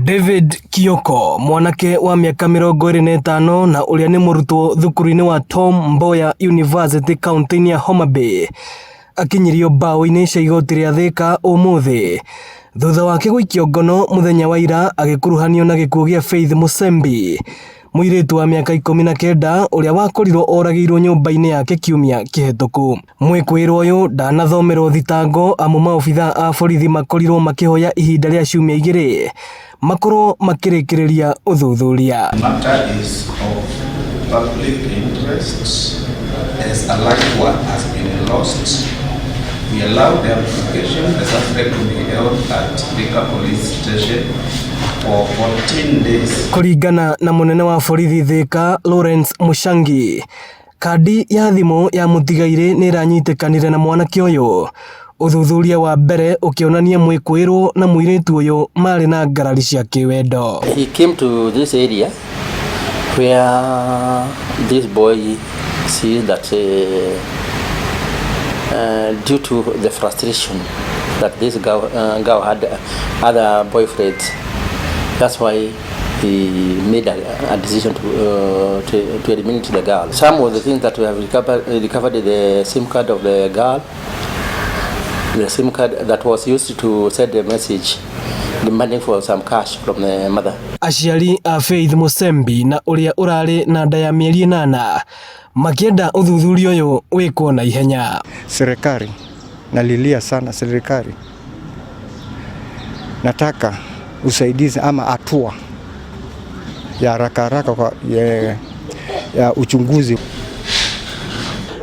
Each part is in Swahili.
David Kioko, mwanake wa miaka 25 na uria ni murutwo thukuru-ini wa Tom Mboya University kaunti-ini ya Homa Bay, akinyirio bao-ini cia igoti ria Thika umuthi thutha wake guikio ngono muthenya wa ira agikuruhanio na gikuo gia Faith Musembi, muiritu wa miaka 19 uria wakorirwo oragirwo nyumba-ini yake kiumia kihituku. Mwikwirwo uyu ndanathomerwo thitango amu maobitha a borithi makorirwo makihoya ihinda ria ciumia 2 makorwo makirikiriria uthuthuria. Matter is of public interest as a life work has been lost. We allow the application the suspect to be held at Thika Police Station for 14 days. Kuringana na munene wa borithi Thika Lawrence Mushangi, kadi ya thimu ya mutigaire ni iranyitekanire na mwanake uyu. Uthuthuria wa mbere ukionania mwikwirwo na muiritu uyu mari na ngarari cia kiwendo. He came to this area where this boy sees that due to the frustration that this girl had other boyfriends, that's why he made a decision to eliminate the girl. Some of the things that we have recovered the SIM card of the girl, the SIM card that was used to send a message demanding for some cash from the mother. Aciari a Faith Musembi na uria urari na nda ya mieri 8 makienda uthuthuria uyu wikwo na ihenya. Serikali nalilia sana serikali, nataka usaidizi ama hatua ya haraka kwa ya uchunguzi.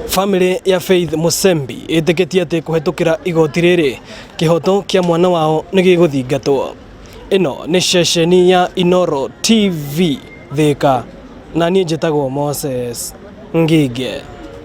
Family ya Faith Musembi iteketie ati kuhetukira igoti riri kihoto kia mwana wao ni giguthingatwo. Ino ni ceceni ya Inoro TV Thika na nie njitagwo Moses Ngige.